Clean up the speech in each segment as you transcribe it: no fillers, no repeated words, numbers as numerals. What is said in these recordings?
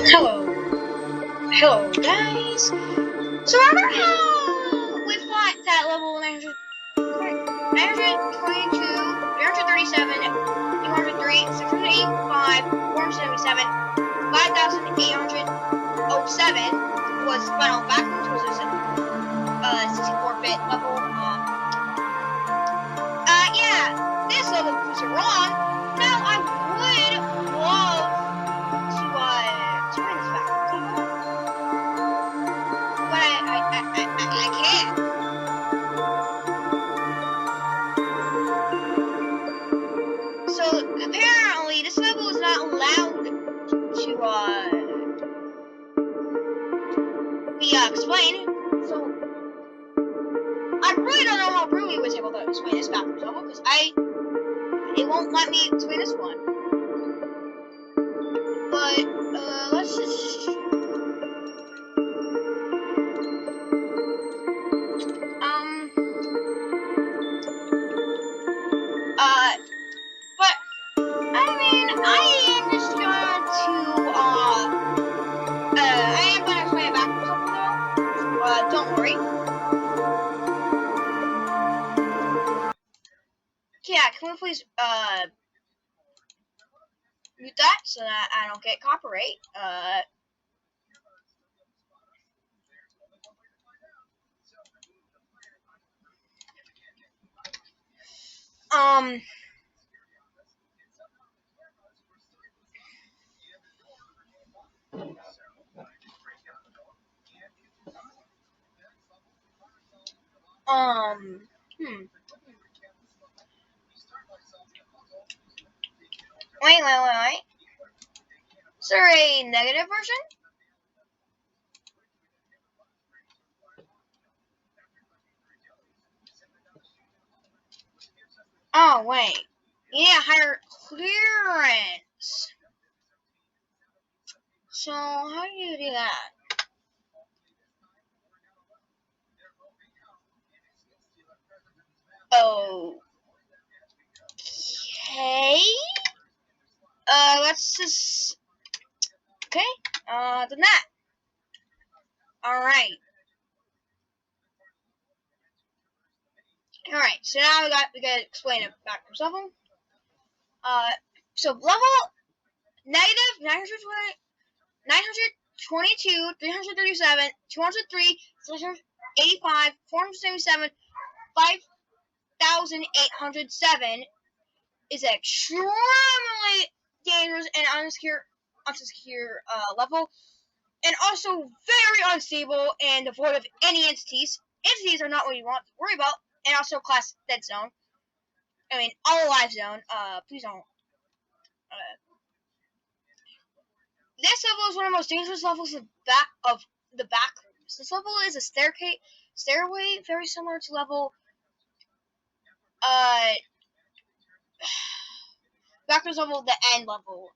Hello, hello guys. So remember how we fought that level 900, 922, 337, 203, 685, 477, 5807 was final backwards was a 64-bit level. Yeah, this level proves it wrong. Now I would love to bring this back, but I can't. So apparently this level is not allowed to be explained. So I really don't know how Brewley was able to explain this backwards level because it won't let me explain this one. But let's just but I mean I am just going to I am gonna explain it backwards level though. Don't worry. Yeah, can we please mute that so that I don't get copyright? Um. Hmm. Wait. Is there a negative version? Oh, wait. Yeah, higher clearance. So, how do you do that? Okay. Let's just. Okay. Done that. Alright. Alright, so now we gotta explain it backwards level. So level negative 922, 337, 203, 685, 477, 5,807 is an extremely dangerous and unsecure level, and also very unstable and devoid of any entities. Entities are not what you want to worry about, and also class dead zone. I mean, all alive zone. Please don't. This level is one of the most dangerous levels of the back rooms. This level is a stairway, very similar to level uh backwards level, the end level.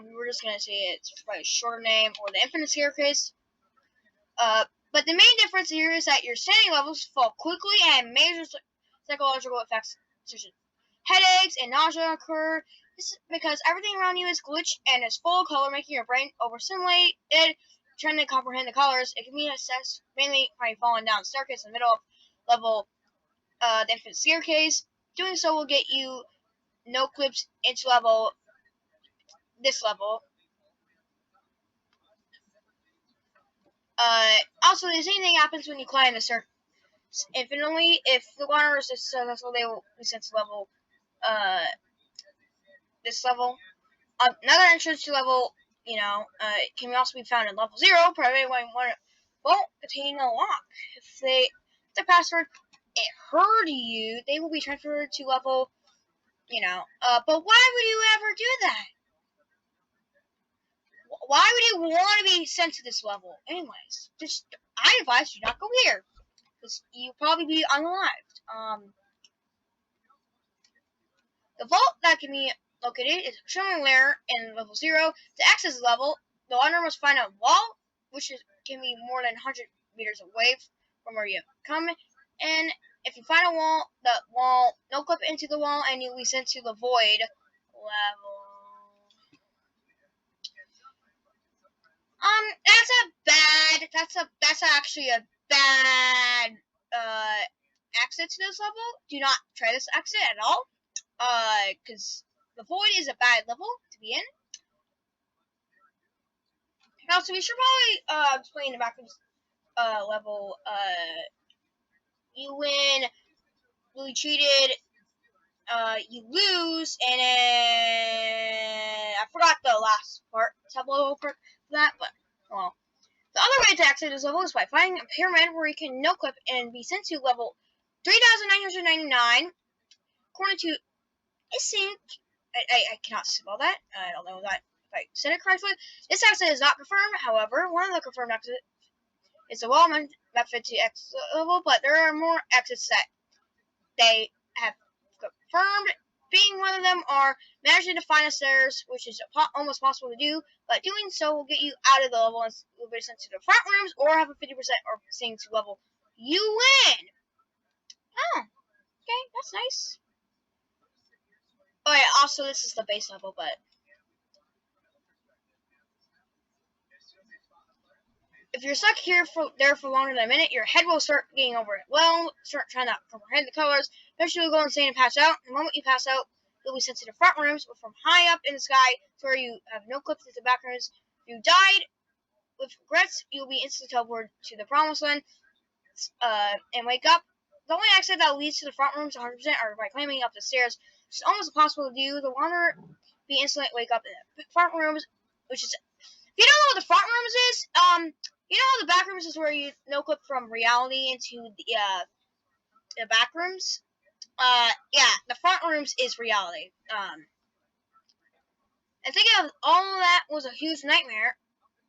We're just gonna say it's probably a shorter name, or the infinite staircase. But the main difference here is that your standing levels fall quickly and major psychological effects such as headaches and nausea occur. This is because everything around you is glitched and is full of color, making your brain overstimulated, trying to comprehend the colors. It can be assessed mainly by falling down the staircase in the middle of level, the infinite staircase. Doing so will get you no clips into this level. Also, the same thing happens when you climb the staircase infinitely. If the water is successful, they will reset to level, this level. Another entrance to level, it can also be found in level 0, probably when one won't contain a lock. If the password it heard you, they will be transferred to level, but why would you ever do that? Why would you want to be sent to this level? Anyways, I advise you not go here, because you'll probably be unalived. The vault that can be located is extremely rare in level 0. To access the level, the owner must find a wall, can be more than 100 meters away from where you come. And if you find a wall, no clip into the wall, and you'll be sent to the void level. That's actually a bad exit to this level. Do not try this exit at all. Because the void is a bad level to be in. Also, we should probably explain the back of this level. You win, really cheated. You lose, and then I forgot the last part, sub-level part for that, but well. The other way to exit this level is by finding a pyramid where you can no-clip and be sent to level 3,999, according to Isync. I cannot spell that. I don't know that if I said it correctly. This exit is not confirmed. However, one of the confirmed exits is a well-method to exit level, but there are more exits that they have confirmed. Being one of them are managing to find the stairs, which is almost possible to do, but doing so will get you out of the level and will be sent to the front rooms or have a 50% or staying to level. You win! Oh, okay, that's nice. Oh yeah, also this is the base level, but if you're stuck there for longer than a minute, your head will start getting overwhelmed, start trying to comprehend the colors. Eventually, you'll go insane and pass out. The moment you pass out, you'll be sent to the front rooms or from high up in the sky to where you have no clips to the back rooms. If you died with regrets, you'll be instantly teleported to the promised land and wake up. The only exit that leads to the front rooms 100% are by climbing up the stairs, which is almost impossible to do. The wanderer be instantly wake up in the front rooms, which is, if you don't know what the front rooms is, you know how the back rooms is where you no clip from reality into the back rooms? Yeah, the front rooms is reality. And thinking of all of that was a huge nightmare.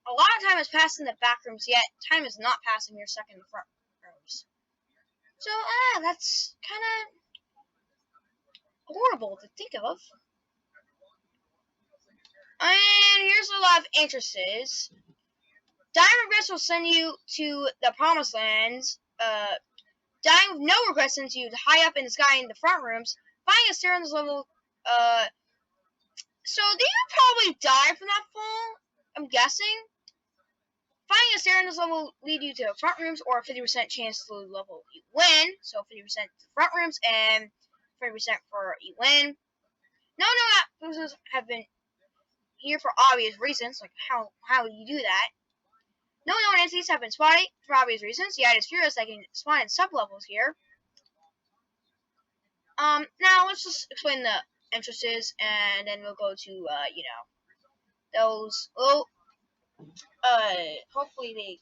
A lot of time has passed in the back rooms, yet time is not passing. You're stuck in the front rooms. So, that's kind of horrible to think of. And here's a lot of entrances. Dying regrets will send you to the promised lands. Dying with no regrets sends you high up in the sky in the front rooms. Finding a stair on this level, so they would probably die from that fall, I'm guessing. Finding a stair on this level will lead you to the front rooms or a 50% chance to level you win. So 50% to the front rooms and 30% for you win. No losers have been here for obvious reasons, like how do you do that? No known entities have been spotted for obvious reasons, yet it's curious they can spawn in sub-levels here. Now let's just explain the entrances, and then we'll go to, those, hopefully they,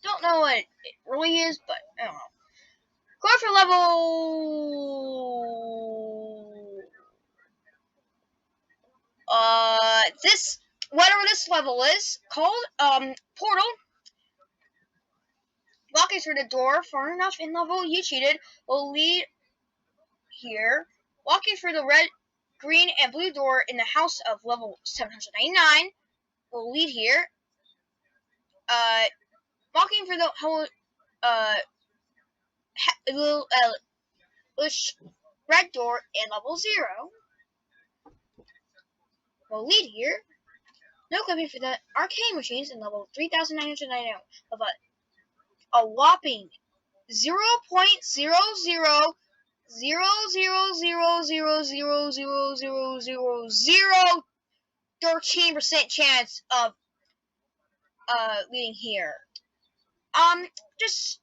don't know what it really is, but, I don't know. Go for level, whatever this level is, called, Portal. Walking through the door far enough in level you cheated will lead here. Walking through the red, green, and blue door in the house of level 799 will lead here. Walking through the whole little red door in level 0 will lead here. No clipping for the arcade machines in level 3,999 of a whopping 0.00000000013% chance of leading here. Just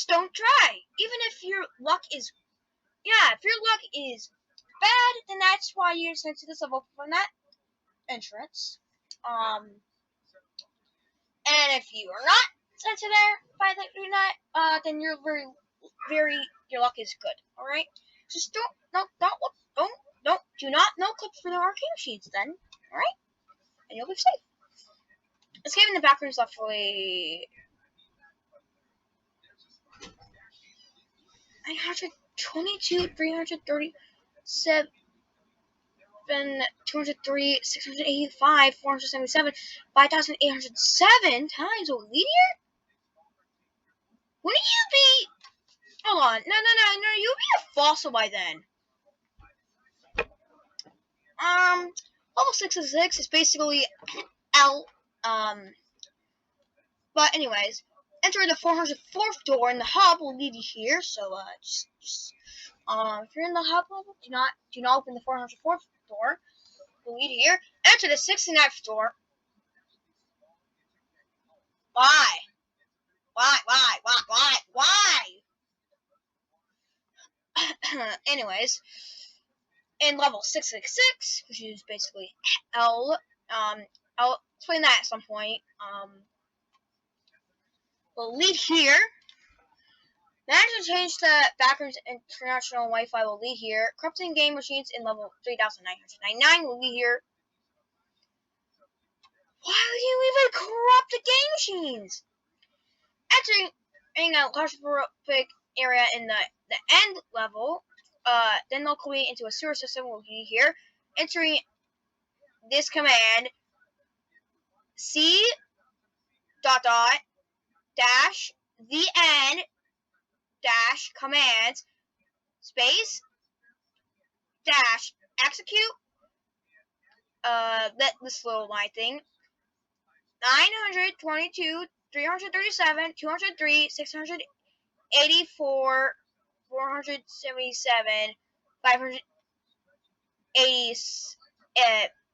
don't try. Even if your luck is bad, then that's why you're sent to this level from that entrance. And if you are not sent to there by that, then you're your luck is good. All right, just do not clip for the arcade machines then. All right, and you'll be safe. Escaping the back rooms left fully 922, 337, 203, 685, 477, 5,807 times a lead here? Wouldn't you be... Hold on. No. You'll be a fossil by then. Level 666 is basically L. But anyways, enter the 404th door, and the hub will lead you here. So if you're in the hub level, do not open the 404th door. Will lead you here. Enter the 69th door. Why? Anyways, in level 666, which is basically L, I'll explain that at some point. We'll lead here. Managed to change the backwards international Wi-Fi will lead here. Corrupting game machines in level 3999 will lead here. Why would you even corrupt the game machines? Entering a claustrophobic area in the end level, then locally into a sewer system will lead here. Entering this command, C dot dot dash the end dash commands space dash execute this little line thing 922 337 203 684 477 580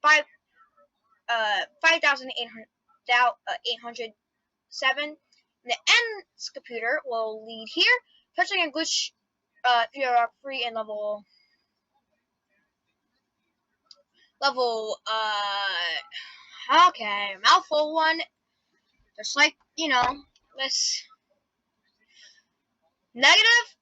5 5807. The ends computer will lead here. Touching a glitch free in level okay, mouthful one. Just like, this negative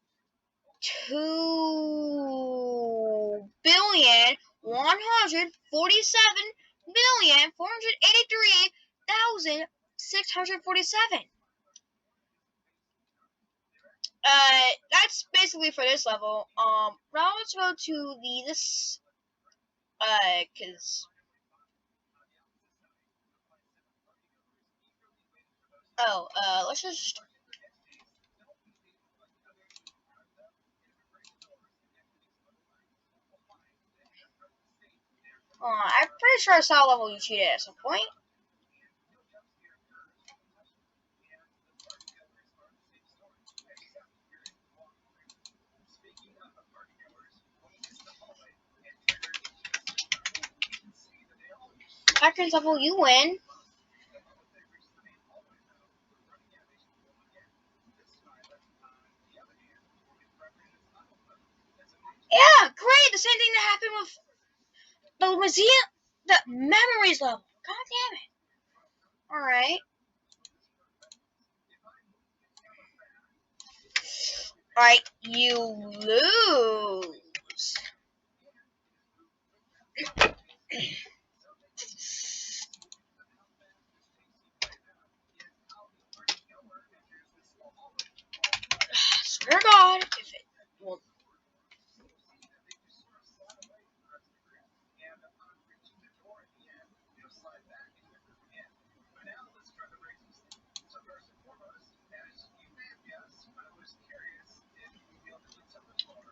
2,147,483,647. That's basically for this level. Now let's go to this, cause, let's just, I'm pretty sure I saw a level you cheated at some point. Background level, you win. Yeah, great. The same thing that happened with the museum, the memories level. God damn it. Alright. Alright, you lose. Swear to God, if it will.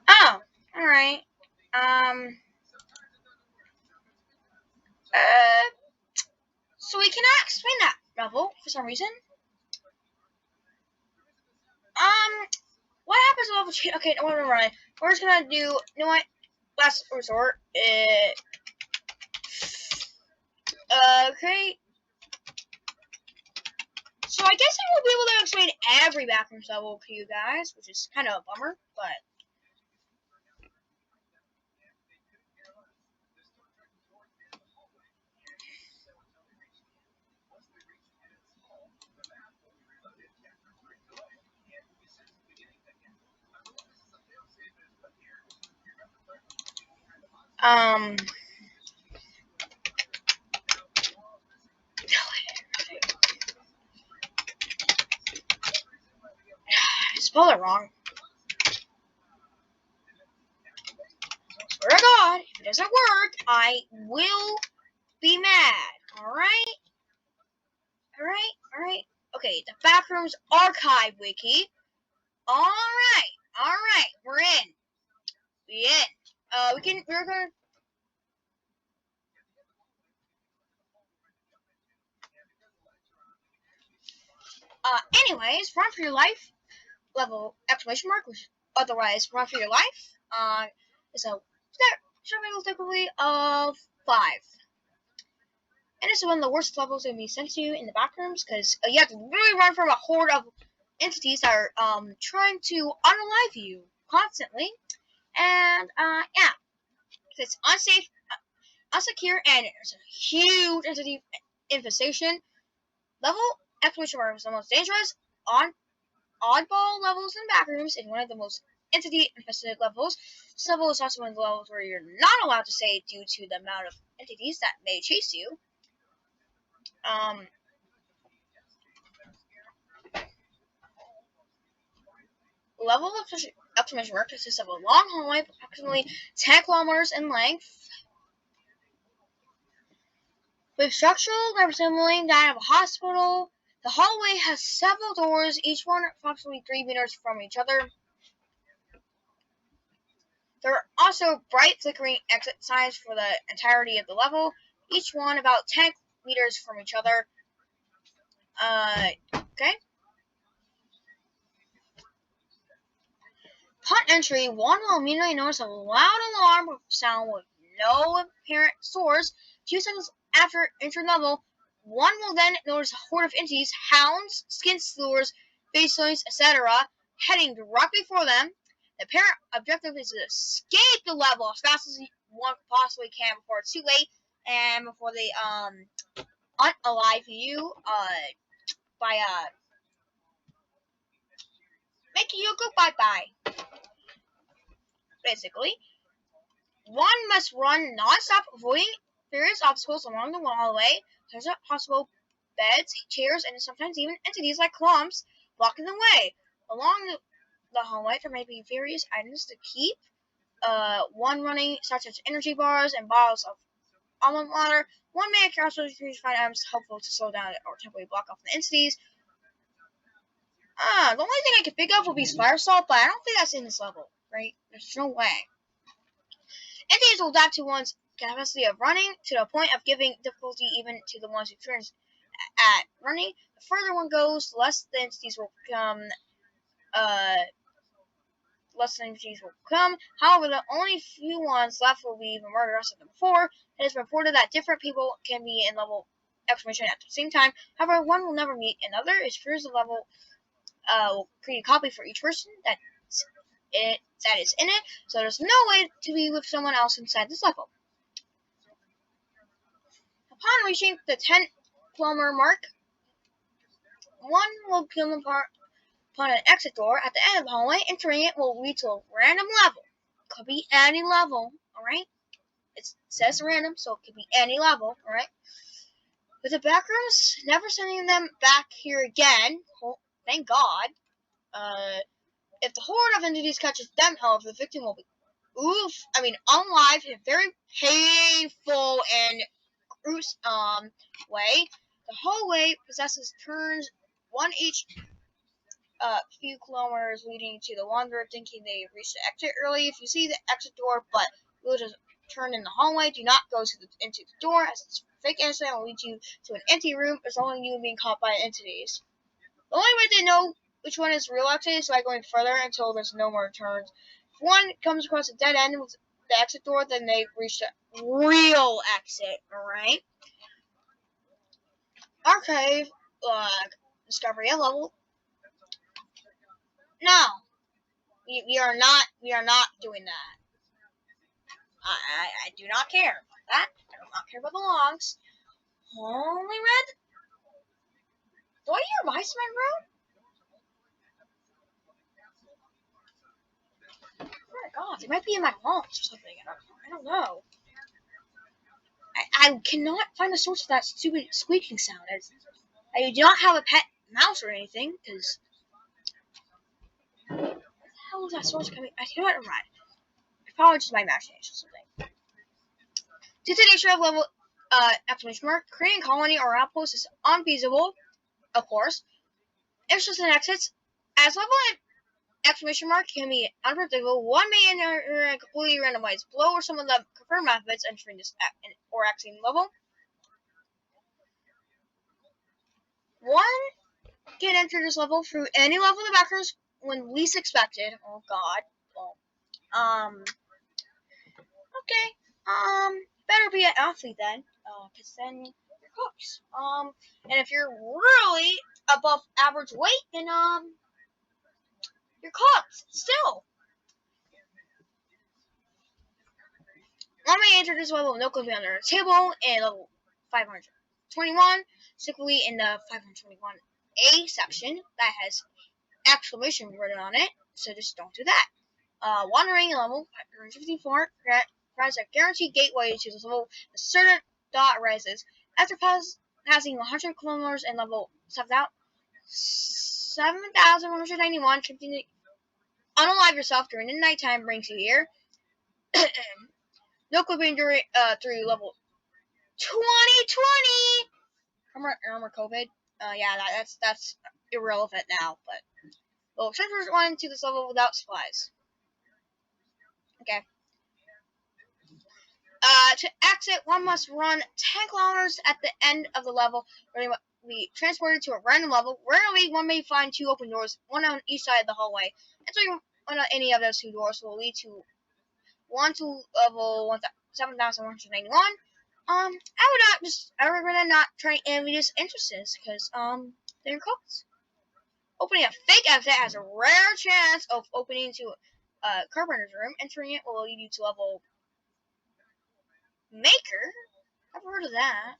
Oh, alright. So we cannot explain that level for some reason. What happens to level 2? Okay, no, we're running. We're just gonna do, you know what? Last resort. Okay. So I guess I won't be able to explain every bathrooms level to you guys, which is kind of a bummer, but. I spelled it wrong. Swear to God, if it doesn't work, I will be mad. Alright? Alright. Okay, the Backrooms Archive Wiki. Alright, we're in. We're gonna. Anyways, run for your life level exclamation mark, which otherwise run for your life. Is a survival difficulty of 5. And this is one of the worst levels that can be sent to you in the back rooms because you have to really run from a horde of entities that are trying to unalive you constantly. And yeah, it's unsafe, unsecure, and there's a huge entity infestation. Level exclamation mark is the most dangerous on oddball levels in back rooms and one of the most entity infested levels. This level is also one of the levels where you're not allowed to say due to the amount of entities that may chase you. Level of exclamation mark consists of a long hallway approximately 10 kilometers in length, with structural resembling that of a hospital. The hallway has several doors, each one approximately 3 meters from each other. There are also bright flickering exit signs for the entirety of the level, each one about 10 meters from each other. Okay. Upon entry, one will immediately notice a loud alarm sound with no apparent source. A few seconds after entering level, one will then notice a horde of entities, hounds, skin stealers, facelings, etc., heading directly for them. The apparent objective is to escape the level as fast as one possibly can before it's too late and before they unalive you by making you go bye-bye. Basically. One must run non-stop, avoiding various obstacles along the hallway. There's possible beds, chairs, and sometimes even entities like clumps blocking the way. Along the hallway, there may be various items to keep. One running, such as energy bars and bottles of almond water. One may also find items helpful to slow down or temporarily block off the entities. The only thing I can think of would be fire salt, but I don't think that's in this level, right? There's no way. Entities will adapt to one's capacity of running to the point of giving difficulty even to the ones who experience at running. The further one goes, the less the entities will become. Less entities will come. However, the only few ones left will be even more aggressive than before. It is reported that different people can be in level exclamation at the same time. However, one will never meet another. It appears the level will create a copy for each person that is in it, so there's no way to be with someone else inside this level. Upon reaching the 10-kilometer mark, one will come upon an exit door at the end of the hallway. Entering it will lead to a random level. Could be any level, alright? It says random, so it could be any level, alright? With the backrooms, never sending them back here again. Thank God. If the horde of entities catches them, however, the victim will be unalive in a very painful and gruesome way. The hallway possesses turns, one each few kilometers, leading to the wanderer thinking they reached the exit early. If you see the exit door but will just turn in the hallway, do not go into the door, as it's fake exit will lead you to an empty room, resulting in you being caught by entities. The only way they know which one is real exit is by going further until there's no more turns. If one comes across a dead end with the exit door, then they reach the real exit, alright? Archive, discovery a level. No. We are not doing that. I do not care about that. I do not care about the logs. Only red. Do I hear mice in my room? Oh my god, they might be in my walls or something. I don't know. I cannot find the source of that stupid squeaking sound. I do not have a pet mouse or anything, because where the hell is that source coming? I cannot remember. It's probably just my imagination or something. Due to the nature of level exclamation mark, creating a colony or outpost is unfeasible, of course. Entrances and exits. As level exclamation mark can be unpredictable, one may enter a completely randomized below or some of the confirmed methods entering this or exiting level. One can enter this level through any level of the backers when least expected. Oh God. Well, okay. Better be an athlete then, cause then you're cooked. And if you're really above average weight, then you're cooked still. Let me enter this level with no clipping under the table in level 521, specifically in the 521A section that has exclamation written on it, so just don't do that. Wandering level 554 provides a guaranteed gateway to this level. A certain dot rises. After passing 100 kilometers in level 7,191, continue unalive yourself during the nighttime brings you here. No clipping during through level 2020. Remember COVID? Yeah, that's irrelevant now. But well, transfers one to this level without supplies. Okay. To exit, one must run 10 kilometers at the end of the level, where they be transported to a random level. Rarely, one may find two open doors, one on each side of the hallway. Entering one of any of those two doors will lead to level 7,191. I would recommend not trying envious entrances, because, they're cooked. Opening a fake exit has a rare chance of opening to a carpenter's room. Entering it will lead you to level Maker. I've heard of that.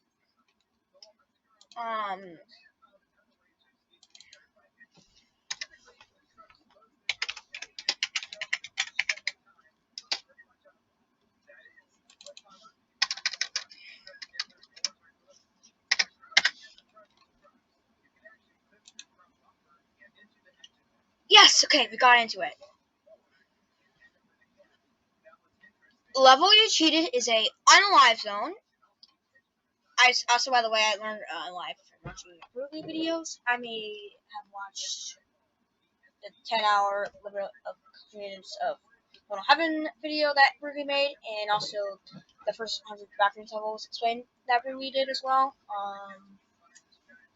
Yes, okay, we got into it. Level you cheated is a unalive zone. I also, by the way, I learned unalive from watching Ruby videos. I may have watched the 10-hour Liberal of Creatives of Little Heaven video that Ruby made, and also the first 100 background levels explained that Ruby did as well.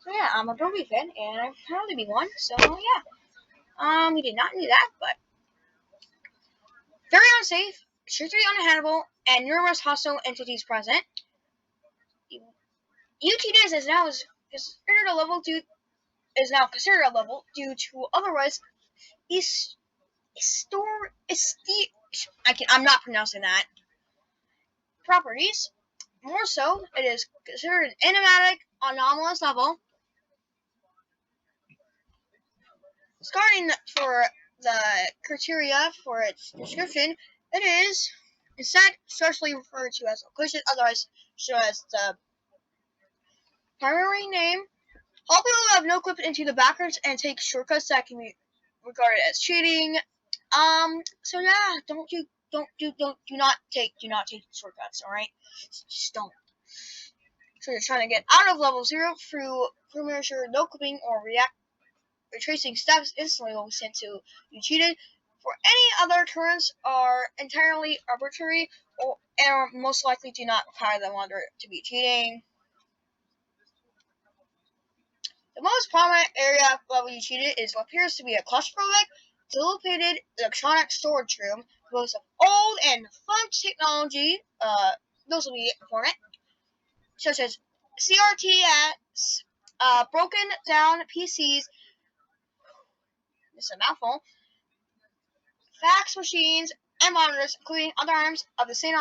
So yeah, I'm a Ruby fan, and I'm proud to be one. So yeah, we did not do that, but very unsafe, strictly unhandleable, and numerous hostile entities present. UTDS is now considered a level due to otherwise I'm not pronouncing that properties. More so, it is considered an enigmatic anomalous level. Starting for the criteria for its description, it is instead socially referred to as location, otherwise shown as the primary name. All people who have no clip into the backwards and take shortcuts that can be regarded as cheating. So yeah, do not take shortcuts, alright? Just don't. So you're trying to get out of level 0 through premature no clipping or retracing steps instantly will be sent to you cheated. For any other turns are entirely arbitrary and most likely do not require the wanderer to be cheating. The most prominent area of level you cheated is what appears to be a claustrophobic, dilapidated electronic storage room composed of old and defunct technology, those will be important, such as CRTs, broken down PCs, this is a mouthful, fax machines, and monitors, including other items of the same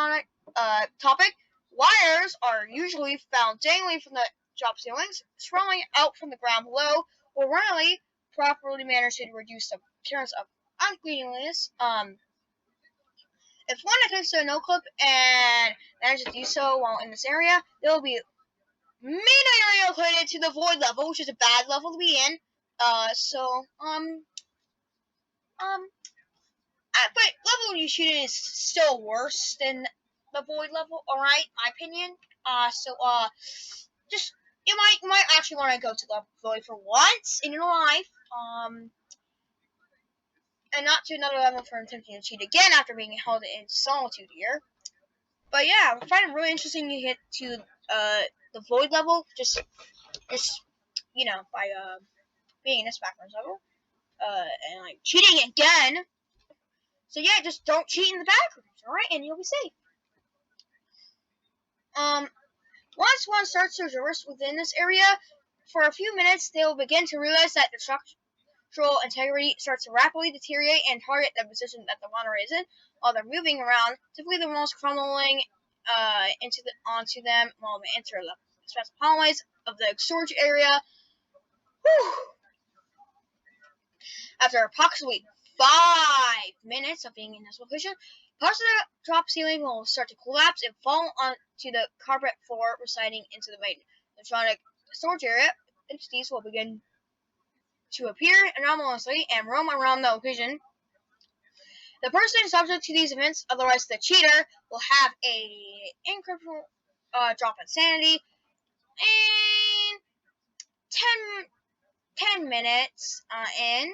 topic. Wires are usually found dangling from the drop ceilings, sprawling out from the ground below, or rarely properly managed to reduce the appearance of uncleanliness. If one attempts to no clip and manages to do so while in this area, they will be immediately relocated to the void level, which is a bad level to be in. But level you shoot is still worse than the void level. All right, my opinion. Just you might actually want to go to the void for once in your life. And not to another level for attempting to cheat again after being held in solitude here. But yeah, I find it really interesting to get to the void level. Just by being in this background level. And like cheating again. So yeah, just don't cheat in the backrooms, alright? And you'll be safe. Once one starts to traverse within this area, for a few minutes, they will begin to realize that the structural integrity starts to rapidly deteriorate and target the position that the wanderer is in while they're moving around. Typically, the walls crumbling onto them while they enter the expansive hallways of the storage area. Whew. After approximately 5 minutes of being in this location, parts of the drop ceiling will start to collapse and fall onto the carpet floor, reciting into the main electronic storage area. Entities will begin to appear anomalously and roam around the location. The person subject to these events, otherwise the cheater, will have a incredible drop in sanity and 10 minutes in.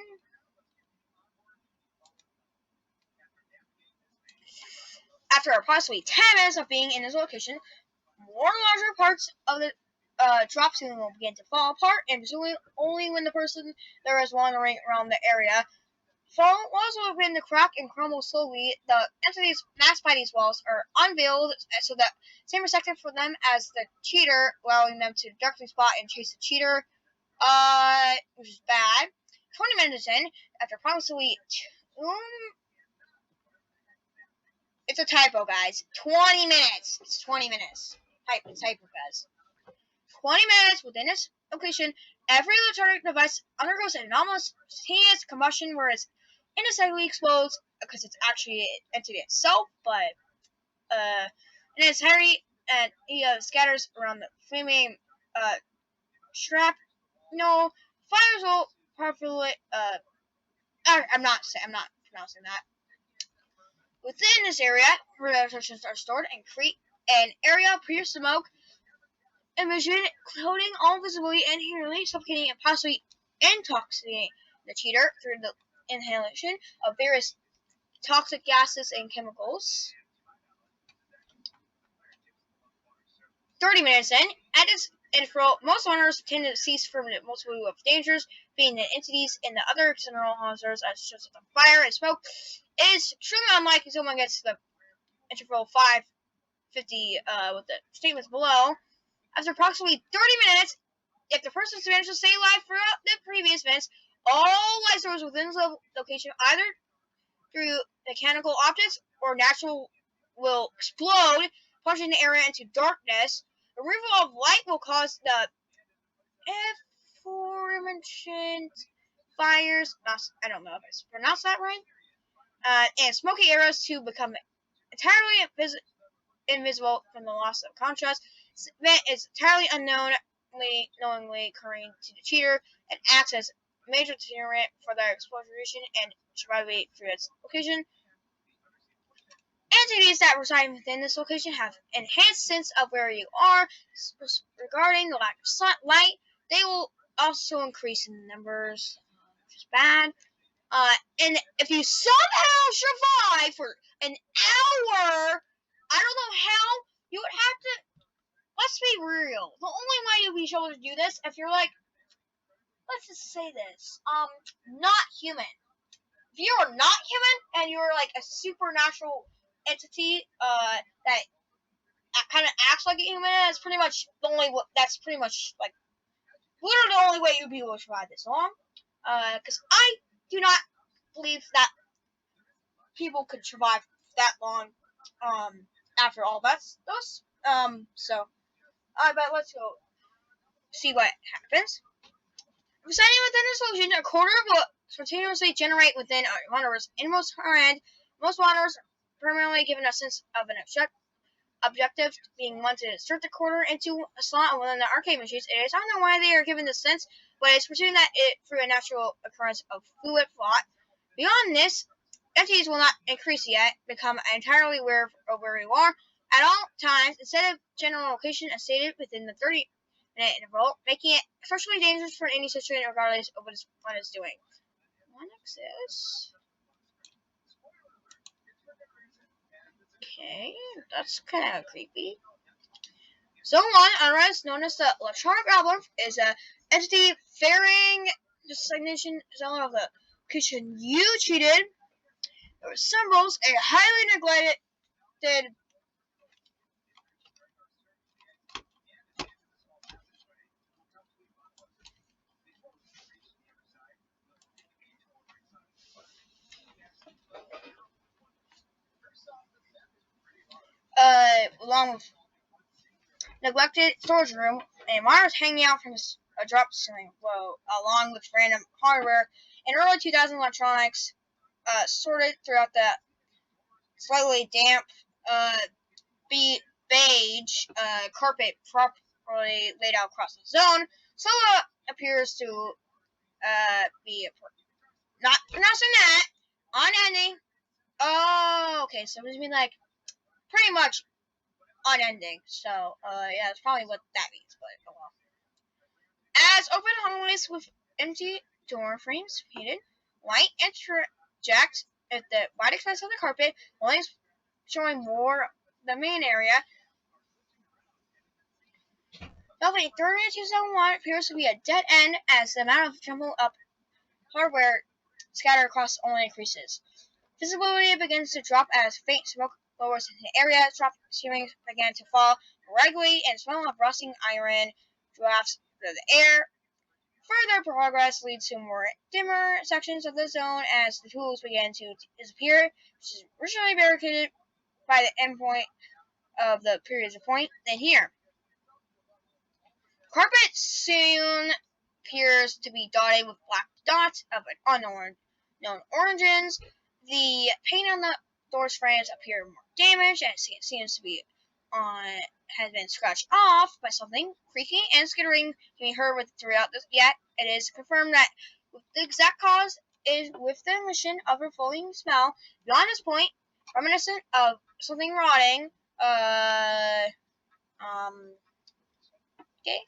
After approximately 10 minutes of being in this location, more larger parts of the drop ceiling will begin to fall apart, and presumably only when the person there is wandering around the area. Walls will begin to crack and crumble slowly. The entities masked by these walls are unveiled, so that same receptive for them as the cheater, allowing them to directly spot and chase the cheater, which is bad. 20 minutes in, after approximately it's a typo, guys. 20 minutes. It's 20 minutes. It's typo, guys. 20 minutes within this location, every electronic device undergoes an anomalous spontaneous combustion where it indistinguishably explodes because it's actually an entity itself, but in its entirety, and he scatters around the flaming strap. No, fires will properly. I'm not pronouncing that. Within this area, restrictions are stored and create an area pure smoke emission, coating all visibility and inherently suffocating and possibly intoxicating the cheater through the inhalation of various toxic gases and chemicals. 30 minutes in, at this interval, most hunters tend to cease from the multitude of dangers, being the entities and the other external hazards such as fire and smoke. It is extremely unlikely someone gets to the interval 550 with the statements below. After approximately 30 minutes, if the person has managed to stay alive throughout the previous minutes, all life sources within the location, either through mechanical objects or natural, will explode, plunging the area into darkness. The removal of light will cause the aforementioned fires, I don't know if I pronounced that right, and smoky areas to become entirely invisible from the loss of contrast. This event is entirely knowingly occurring to the cheater and acts as a major deterrent for their exploration and survival through its location. Entities that reside within this location have enhanced sense of where you are. Regarding the lack of sunlight, they will also increase in numbers, which is bad. And if you somehow survive for an hour, I don't know how, you would have to. Let's be real. The only way you'll be able to do this if you're like, let's just say this, not human. If you're not human and you're like a supernatural entity, that kind of acts like a human, that's pretty much the only. That's pretty much like literally the only way you'd be able to survive this long. Because I do not believe that people could survive that long. After all that's those. But let's go see what happens. Residing within this location, a quarter will spontaneously generate within a wanderer's inmost hand. Most wanderers are permanently given a sense of an objective, being one to insert the quarter into a slot within the arcade machines. It is unknown why they are given this sense, but it's presumed that it through a natural occurrence of fluid plot. Beyond this, entities will not increase yet, become entirely aware of where you are at all times, instead of general location as stated within the 30-minute interval, making it especially dangerous for any situation regardless of what it's doing. What is this? Okay, that's kind of creepy. Zone 1, otherwise known as the electronic gobbler, is an entity varying designation zone of the kitchen you cheated. There were symbols, a highly neglected along with neglected storage room, and wires hanging out from a drop ceiling below, along with random hardware and early 2000 electronics sorted throughout the slightly damp uh, beige carpet properly laid out across the zone. Sola appears to be not pronouncing that unending. Oh, okay, so it means like pretty much unending. So yeah, that's probably what that means. But oh well. As open hallways with empty door frames painted white interject at the wide expanse of the carpet, only showing more the main area. Building 3271 appears to be a dead end as the amount of jumbled up hardware scattered across only increases. Visibility begins to drop as faint smoke lowers into the area. Drop ceilings began to fall regularly, and smell of rusting iron drafts through the air. Further progress leads to more dimmer sections of the zone as the tools begin to disappear, which is originally barricaded by the endpoint of the previous point. Then here, carpet soon appears to be dotted with black dots of an unknown origins. The paint on the door's frames appear more damaged, and it seems to be has been scratched off by something. Creaking and skittering can be heard throughout this. Yet it is confirmed that the exact cause is with the emission of a revolving smell. Beyond this point, reminiscent of something rotting. Okay.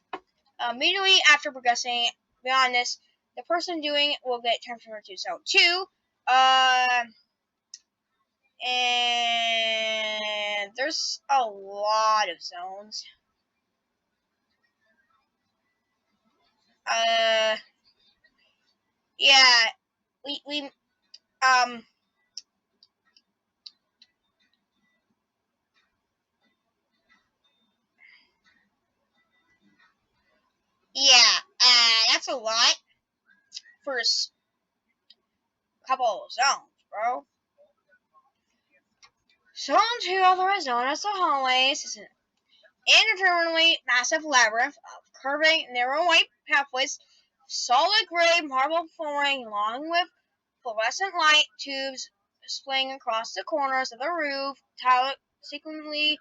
Immediately after progressing beyond this, the person doing it will get transferred to zone 2. And there's a lot of zones. Yeah, we yeah, that's a lot for a couple of zones, bro. Zone 2, otherwise known as the hallways, is an indeterminately massive labyrinth of curving, narrow white pathways, solid gray marble flooring, along with fluorescent light tubes displaying across the corners of the roof, tile sequentially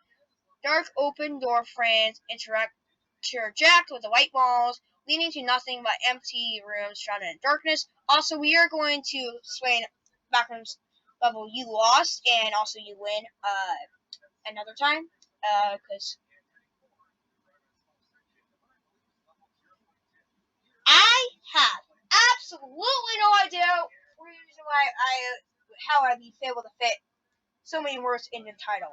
dark open door frames interject with the white walls, leading to nothing but empty rooms shrouded in darkness. Also, we are going to explain background level you lost, and also you win another time, because I have absolutely no idea reason why how I'd be able to fit so many words in the title.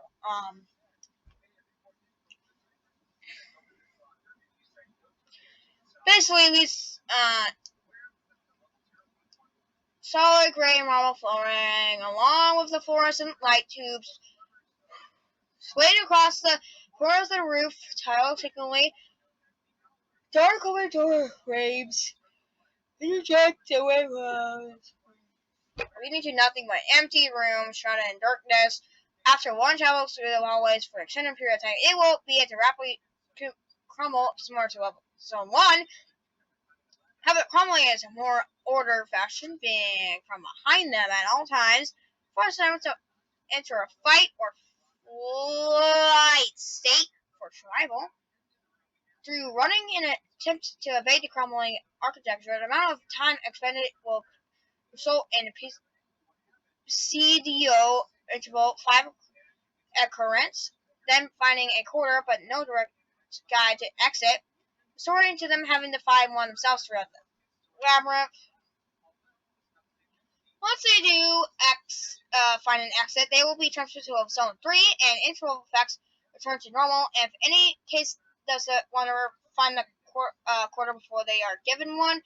Basically, these solid gray marble flooring, along with the fluorescent light tubes, swayed across the corners of the roof, tile thickly, dark over door frames, interject away walls, leading to nothing but empty rooms shrouded in darkness. After one travels through the hallways for an extended period of time, it will begin to rapidly crumble, similar to level zone 1. However, crumbling is a more ordered fashion, being from behind them at all times, forcing them to enter a fight or flight state for survival. Through running in an attempt to evade the crumbling architecture, the amount of time expended will result in a CDO interval 5 occurrence, then finding a corridor but no direct guide to exit, resorting to them having to find one themselves throughout the labyrinth. Once they do find an exit, they will be transferred to zone 3, and interval effects return to normal. If any case doesn't want to find the quarter before they are given one,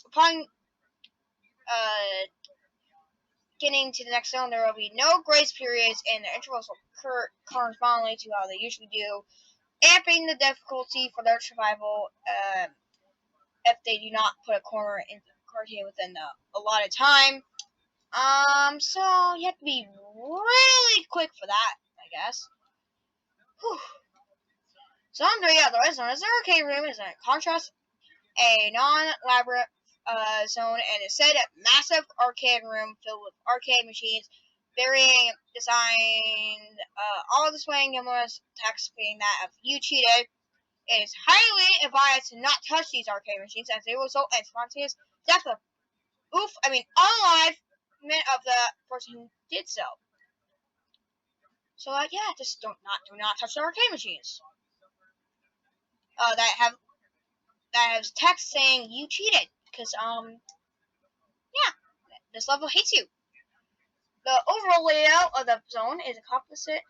Upon getting to the next zone, there will be no grace periods, and the intervals will occur correspondingly to how they usually do, amping the difficulty for their survival if they do not put a corner in the cartoon within the allotted time. So you have to be really quick for that, I guess. Whew. Zone 3, otherwise known as the arcade room, is in contrast a non-elaborate zone and instead a massive arcade room filled with arcade machines, varying design, all displaying numerous text being that of "You cheated." It is highly advised to not touch these arcade machines as they will result in spontaneous death of unalive of the person who did so. So yeah, just do not touch the arcade machines. That have text saying "You cheated," because yeah, this level hates you. The overall layout of the zone is a composite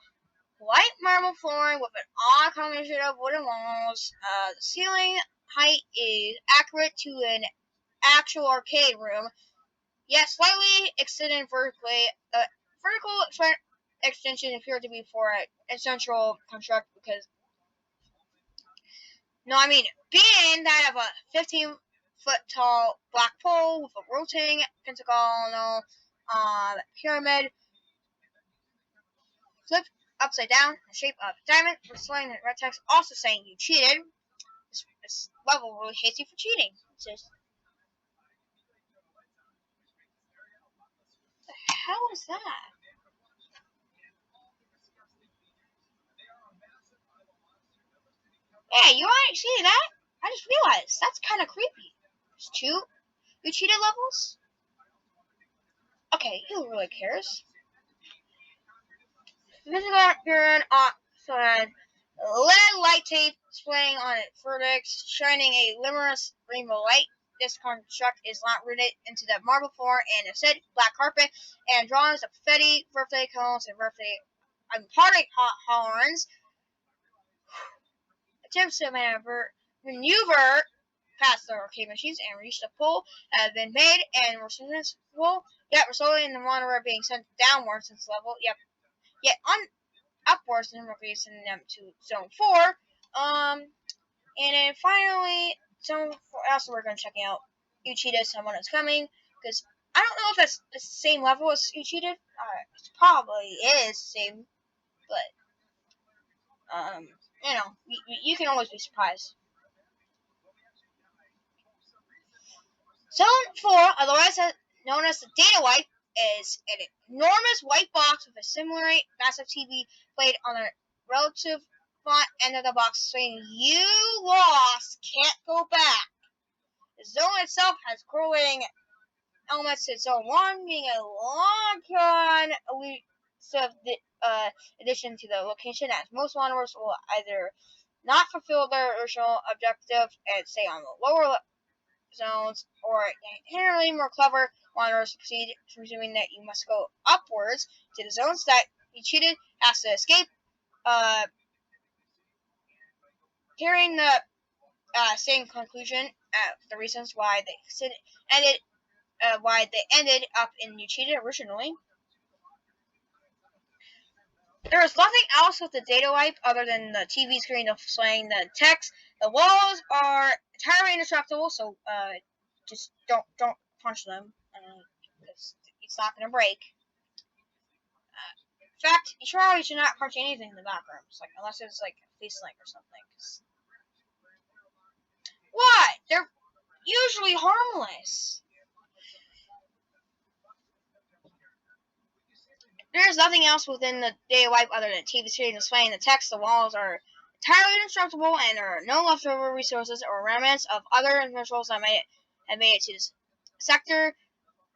white marble flooring with an odd combination of wooden walls. The ceiling height is accurate to an actual arcade room, yet slightly extended vertically. The vertical extension appears to be for a central construct because, no, I mean, being that of a 15-foot tall black pole with a rotating pentagonal pyramid flipped upside down in the shape of a diamond, displaying the red text also saying "You cheated." This level really hates you for cheating. It says, what the hell is that? Yeah, you already see that? I just realized that's kind of creepy. There's two "You cheated" levels? Okay, who really cares? Physical appearance outside. Lead light tape displaying on its vertex, shining a luminous rainbow light. This construct is not rooted into the marble floor and instead black carpet and drawings of confetti, birthday cones, and party horns. Attempts to maneuver past the arcade machines and reach the pole have been made and were successful, yet resulting in the monitor being sent downwards since level. Yet upwards and releasing them to zone 4. And then finally, zone 4. Also, we're going to check out You Cheated, Someone Is Coming, because I don't know if that's the same level as You Cheated. It probably is the same, but you can always be surprised. Zone 4, otherwise known as the data wipe, is an enormous white box with a similarly massive TV played on the relative front end of the box saying "You lost, can't go back." The zone itself has correlating elements to Zone 1, being a long-con elusive addition to the location, as most wanderers will either not fulfill their original objective and stay on the lower zones, or inherently more clever wanderers succeed, presuming that you must go upwards to the zones that you cheated has to escape, hearing the same conclusion the reasons why they ended up in You Cheated originally. There is nothing else with the data wipe other than the TV screen displaying the text. The walls are entirely indestructible, so just don't punch them because it's not going to break. In fact, you probably should not punch anything in the back rooms, like unless it's like a face link or something. What? They're usually harmless. There is nothing else within the data wipe other than TV screen displaying the text. The walls are entirely indestructible, and there are no leftover resources or remnants of other individuals that have made it to this sector.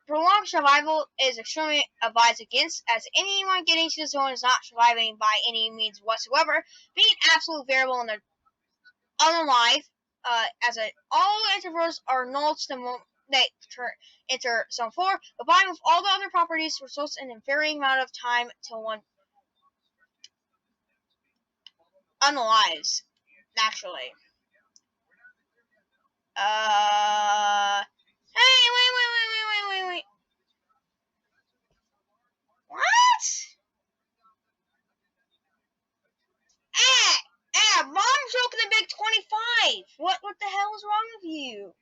Prolonged survival is extremely advised against, as anyone getting to the zone is not surviving by any means whatsoever, being absolute variable in their unalive, all intervals are null to the moment they enter zone 4. Combined with all the other properties results in a varying amount of time till one unalives naturally. Hey, wait. What? Mom joking the big 25. What the hell is wrong with you?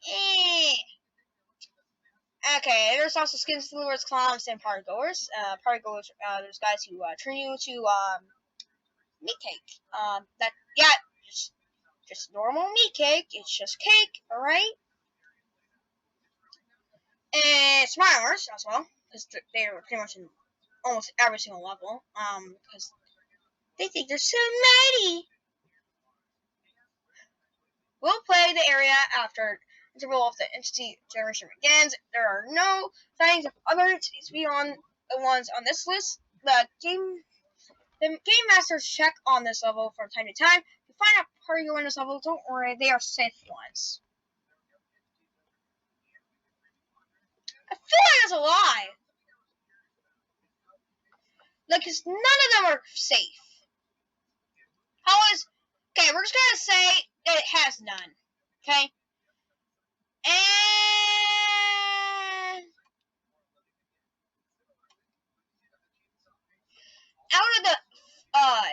Eh. Okay, there's also skin stealers, clowns, and party goers. There's guys who turn you to meat cake. Just normal meat cake. It's just cake, alright? And smilers as well, because they're pretty much in almost every single level. Because they think they're so mighty. We'll play the area after interval of the entity generation begins. There are no sightings of other entities beyond the ones on this list. The game masters check on this level from time to time. If you find out party on this level, don't worry, they are safe ones. I feel like that's a lie. Like, 'cause none of them are safe. Okay, we're just gonna say that it has none. Okay? And out of the uh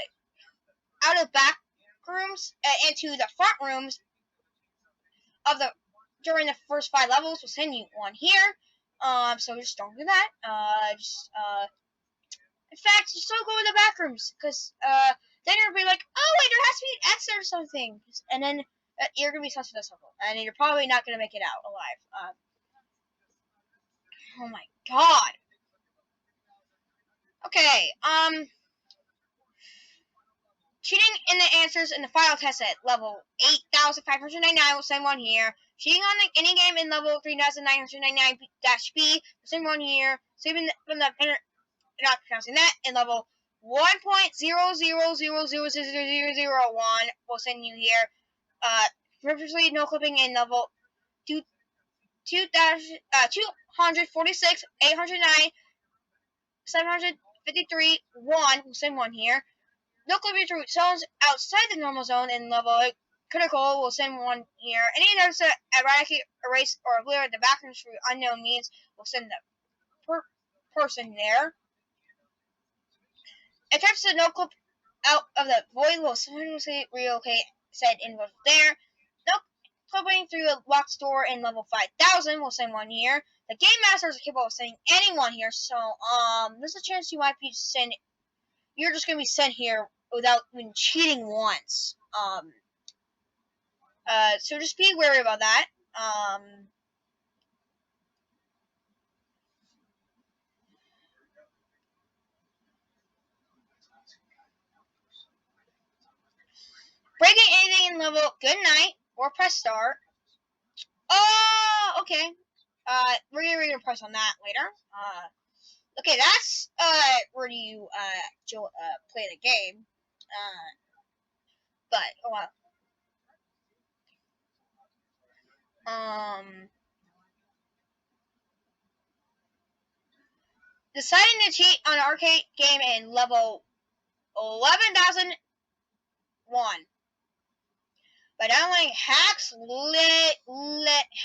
out of back rooms into the front rooms of the during the first 5 levels, we'll send you one here. So just don't do that. In fact, just don't go in the back rooms, because then you'll be like, oh wait, there has to be an exit or something, and then you're gonna be sent to this level, and you're probably not gonna make it out alive. Oh my god. Okay. Cheating in the answers in the final test at level 8,599 will send one here. Cheating on the any game in level 3,999-B will send one here. Saving from the not pronouncing that in level 1.000000001 will send you here. Purposely no clipping in level 246, 809, 753, 1 will send one here. No clipping through zones outside the normal zone in level 8. Critical will send one here. Any attempts to erratically erase or obliterate the backgrounds through unknown means will send the person there. Attempts to no clip out of the void will simultaneously relocate said input there. No clipping through a locked door in level 5,000 will send one here. The game masters are capable of sending anyone here, so there's a chance you might be sent. You're just gonna be sent here without even cheating once. So just be wary about that. Breaking anything in level, good night, or press start. Oh, okay. We're gonna press on that later. Okay, that's where you play the game. But oh well. Deciding to cheat on an arcade game in level 11,001 by downloading hacks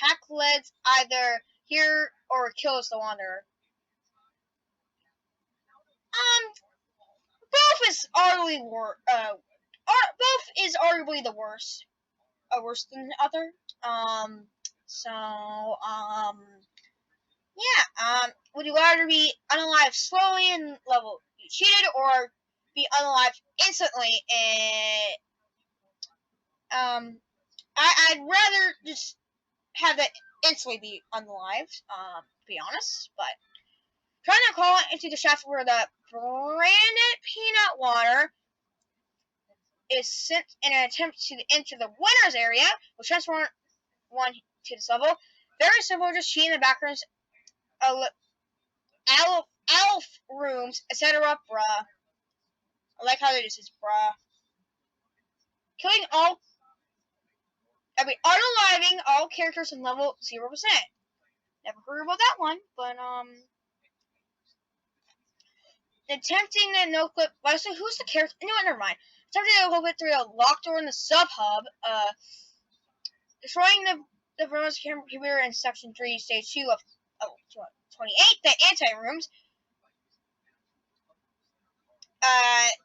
hack lets either here or kills the wanderer. Both is arguably both is arguably the worst. Worse than the other. Would you rather be unalive slowly in level you cheated, or be unalive instantly? I'd rather just have it instantly be unalive. To be honest, but trying to call it into the shaft where the branded peanut water is sent in an attempt to enter the winner's area, which transform one to this level. Very simple, just cheating the backgrounds, elf rooms, etc. Bruh. I like how they just says bruh. Killing unaliving all characters in level 0%. Never heard about that one, but attempting the no clip. Well, so who's the character? No, never mind. Attempting to no clip through a locked door in the sub hub. Destroying the Vermont's computer in Section 3, Stage 2 of 28, the anti-rooms.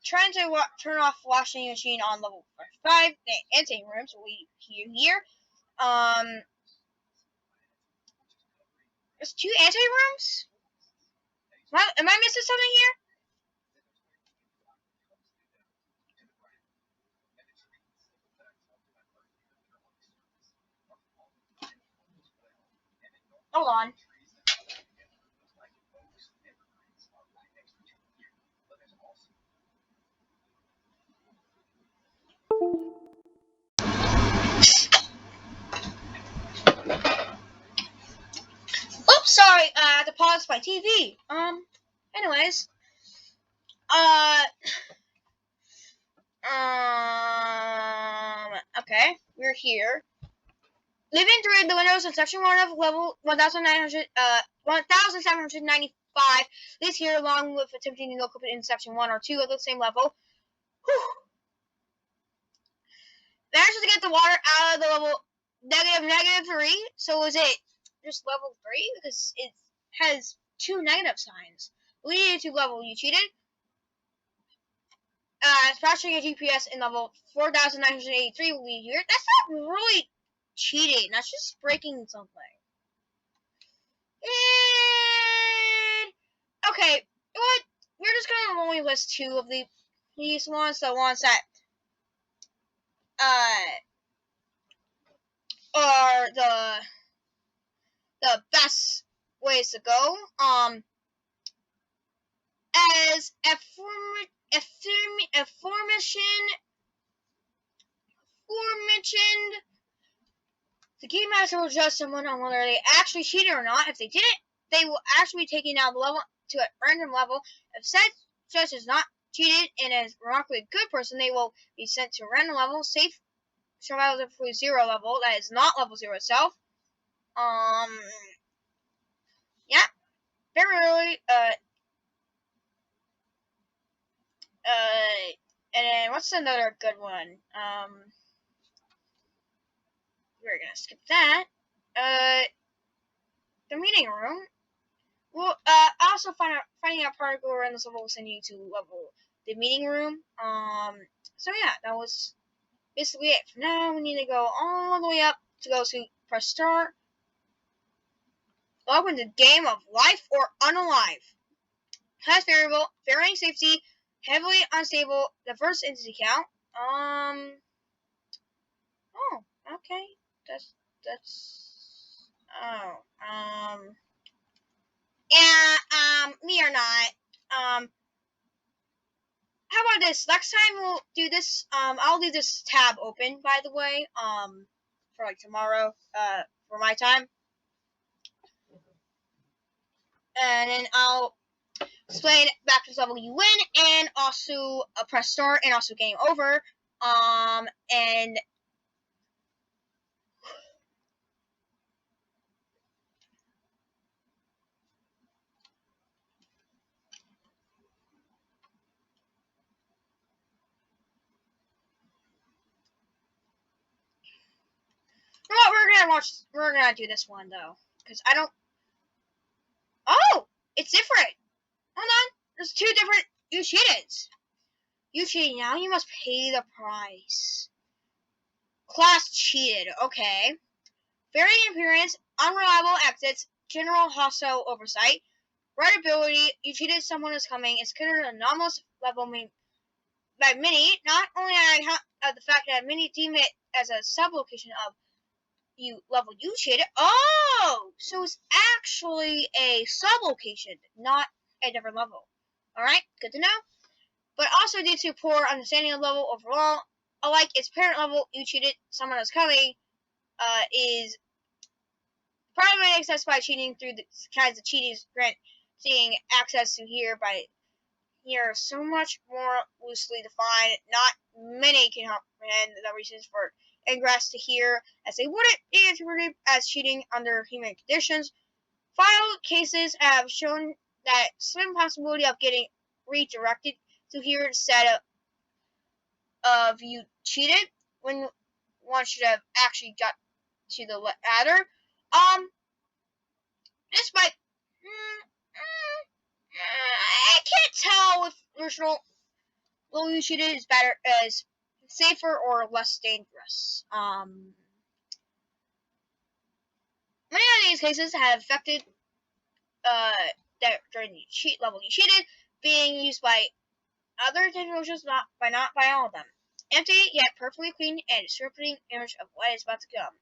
Trying to turn off washing machine on level 5, the anti-rooms. We here. There's 2 anti-rooms? Am I missing something here? Hold on. Oops, sorry. I had to pause my TV. Anyways. Okay. We're here. Living through the windows in section 1 of level 1795 this here, along with attempting to no clip in section 1 or 2 of the same level. Whew. Managed to get the water out of the level negative 3. So is it just level 3? Because it has 2 negative signs. Leading to level you cheated. Smashing a GPS in level 4983 will lead here. That's not really cheating. That's just breaking something. And okay, what? We're just gonna only list 2 of these ones, the ones that are the best ways to go. As aforementioned, the game master will judge someone on whether they actually cheated or not. If they didn't, they will actually be taken down the level to a random level. If said judge is not cheated and is a remarkably good person, they will be sent to a random level, safe survival for 0 level. That is not level 0 itself. Yeah, very early. And then what's another good one? We're gonna skip that. The meeting room. Well, also finding out particle around this level will send you to level the meeting room. So yeah, that was basically it. For now, we need to go all the way up to go to press start. Log into game of life or unalive. Class variable, varying safety, heavily unstable, diverse entity count. Oh, okay. Yeah, me or not. How about this? Next time we'll do this. I'll leave this tab open, by the way. For like tomorrow. For my time. And then I'll explain back to this level you win, and also press start, and also game over. And you know what? We're gonna do this one though, because I don't. Oh, it's different. Hold on. There's 2 different. You cheated. You cheated. Now you must pay the price. Class cheated. Okay. Varying appearance, unreliable exits, general hostile oversight, readability. You cheated. Someone is coming. It's considered an anomalous level by many. Not only on account of the fact that many deem it as a sublocation of level you cheated. Oh, so it's actually a sublocation, not a different level. All right, good to know. But also due to poor understanding of level overall, alike its parent level, you cheated. Someone is coming. Is primarily accessed by cheating through the kinds of cheating granting access to here by here so much more loosely defined. Not many can comprehend the reasons for ingress to here as they wouldn't be interpreted as cheating under human conditions. Filed cases have shown that slim possibility of getting redirected to here instead of you cheated when one should have actually got to the ladder. This might. I can't tell if original Lily Cheated is better, is safer or less dangerous. Many of these cases have affected that during the cheat level you cheated being used by other technologies, not by all of them. Empty yet perfectly clean and disturbing image of what is about to come.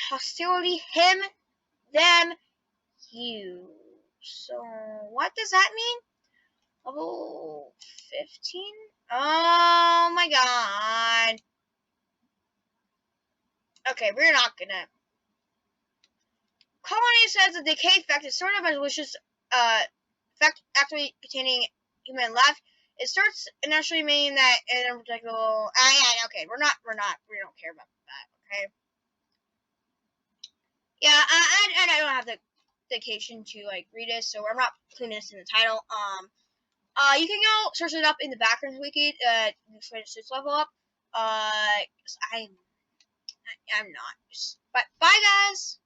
Hostility, him, them, you. So what does that mean? Level 15? Oh my god. Okay, we're not gonna. Colony says the decay effect is sort of a malicious effect actually containing human life. It starts initially meaning that in unpredictable. Yeah, okay, we don't care about that. Okay. Yeah, and I don't have the dedication to like read this, so I'm not putting this in the title. You can go search it up in the background wiki. Just level up. I'm not. But bye, guys.